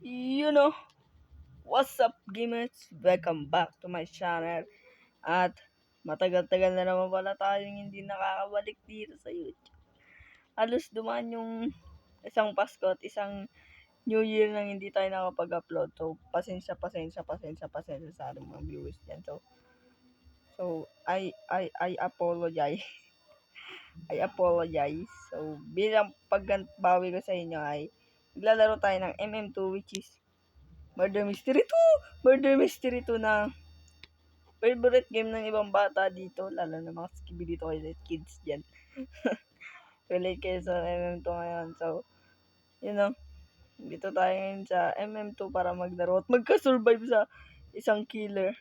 You know, what's up gamers? Welcome back to my channel. At matagal-tagal na naman pala tayong hindi nakakabalik dito sa YouTube. Halos dumaan yung isang Pasko at isang New Year nang hindi tayo nakapag-upload. So, pasensya sa ating mga viewers dyan. I apologize. I apologize. So, bilang pagbawi ko sa inyo ay naglalaro tayo ng MM2 which is Murder Mystery 2! Murder Mystery 2 na favorite game ng ibang bata dito, lalo na mga skibidi toilet kids dyan. Relate kayo sa MM2 ngayon. So, you know, dito tayo ngayon sa MM2 para maglaro at magka-survive sa isang killer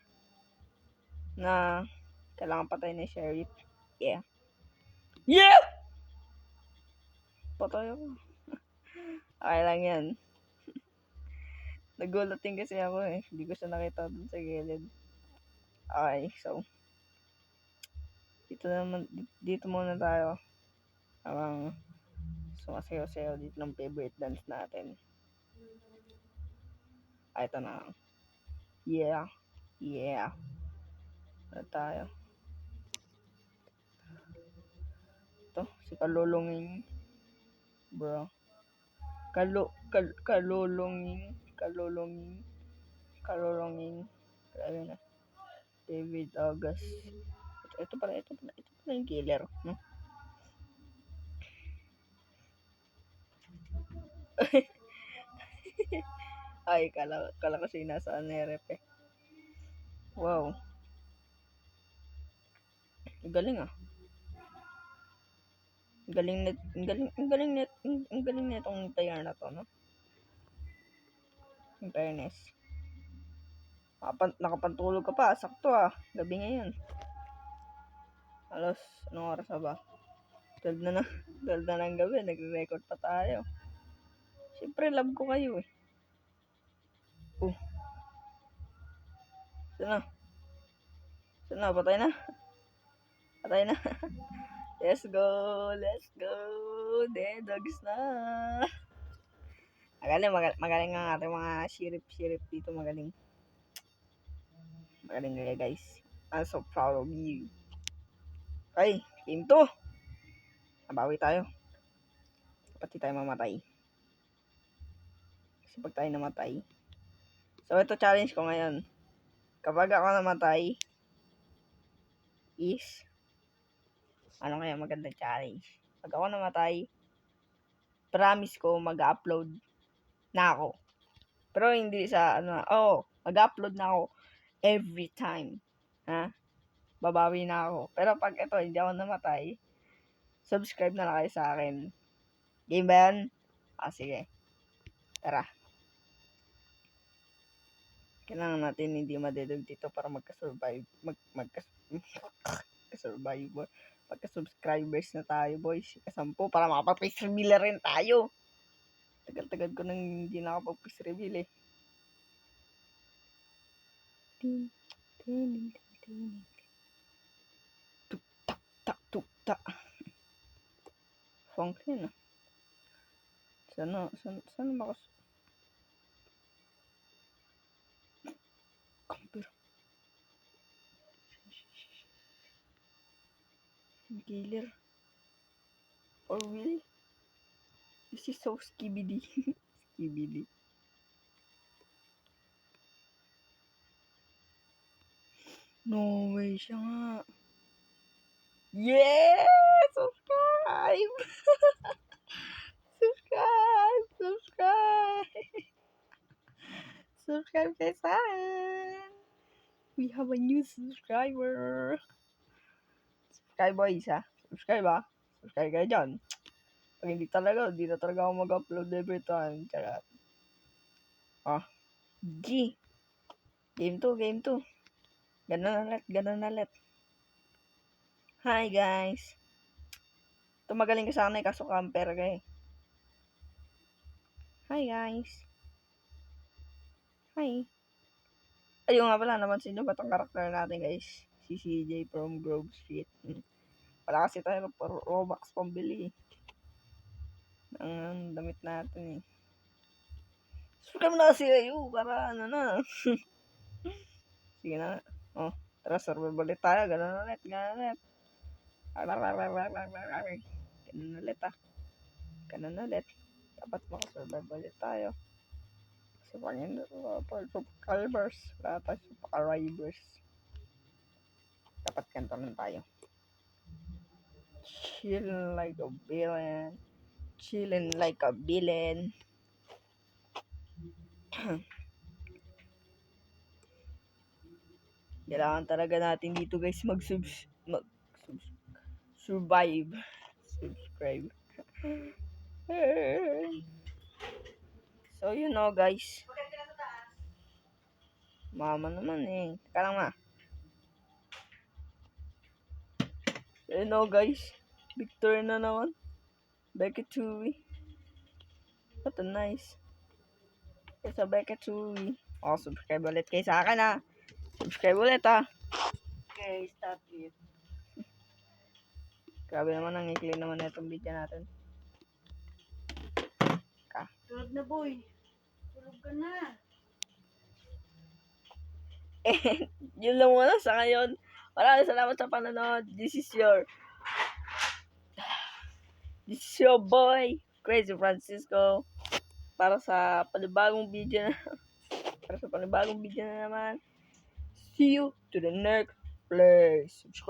na kailangan patay na sheriff. Yeah! Yeah! Patay ako. Okay lang yan. Nagulat din kasi ako eh. Hindi ko siya nakita dun sa gilid. Okay, so dito muna tayo. Habang sumasayaw-sayaw dito ng favorite dance natin. Ay, ito na. Yeah. Yeah. Ano tayo? Ito, si Kalulunging. Bro. Kalulunging. Grabe na. David August. Ito pala yung killer. No? Ay, kala kasi nasa nerep eh. Wow. Galing ah. Ang galing na itong tire na to, no? In fairness. Nakapantulog ka pa, sakto ah. Gabi ngayon. Alos, anong oras na ba? 12 na ng gabi, nagre-record pa tayo. Siyempre, love ko kayo eh. Sana, patay na. Let's go. Dogs na. Magaling ang ating mga sheriff dito, magaling nila guys. I'm so proud of you. Okay, game 2. Nabawi tayo. Pati tayo mamatay. Kasi pag tayo namatay. So, ito challenge ko ngayon. Kapag ako namatay, is, ano kaya magandang challenge? Pag ako namatay, promise ko mag-upload na ako. Pero hindi sa, mag-upload na ako every time. Ha? Babawi na ako. Pero pag ito, hindi ako namatay, subscribe na lang kayo sa akin. Game ba yan? Sige. Tara. Kailangan natin hindi madedog dito para magka-survive. Magka-subscribers na tayo, boys. Ika-10 para makapag-face reveal rin tayo. Tagal-tagal ko nang hindi nakapag-face reveal eh. Tuk-tak. Funk yun ah. Sana makas... Camper. Killer. Or really? This is so skibidi. Skibidi. No way siya nga. Yeah! Subscribe! Subscribe guys sa akin. We have a new subscriber. Subscribe boys ha. Subscribe ha. Subscribe kayo dyan. Pag hindi na talaga ako mag-upload every time. Charot. G. Game 2. Ganun ulit. Hi guys. Ito magaling ka sa akin kaso camper ka eh. Hi guys. Hi. Ayun nga pala, napansin nyo ba itong karakter natin guys? Si CJ from Grove Street. Wala kasi tayo ng Robux pambili. Ang damit natin eh. Subscribe na kasi kayo para ano na. Sige na. Oh, tara, survival ulit tayo. Ganun ulit. Ganun ulit ah. Ganun ulit. Dapat makasurvive ulit tayo. Kasi pag hindi subscribers, wala tayo subscribers. Dapat ganito lang tayo. Chilling like a villain. Chilling like a villain. Kailangan talaga natin dito guys survive. Subscribe. So you know guys. Mama naman eh. Teka lang ma. So you know guys. Victor na naman. Becky Chewy. What a nice. Sa Becky Chewy. Oh, subscribe ulit kayo sa akin ah. Subscribe ulit ah. Okay, stop it. Grabe naman, ang ikli naman na itong video natin. Tulog na boy. Tulog ka na. Yun lang muna sa ngayon. Maraming salamat sa panonood. This is your boy, Crazy Francisco. Para sa panibagong video na naman. See you to the next place. Subscribe.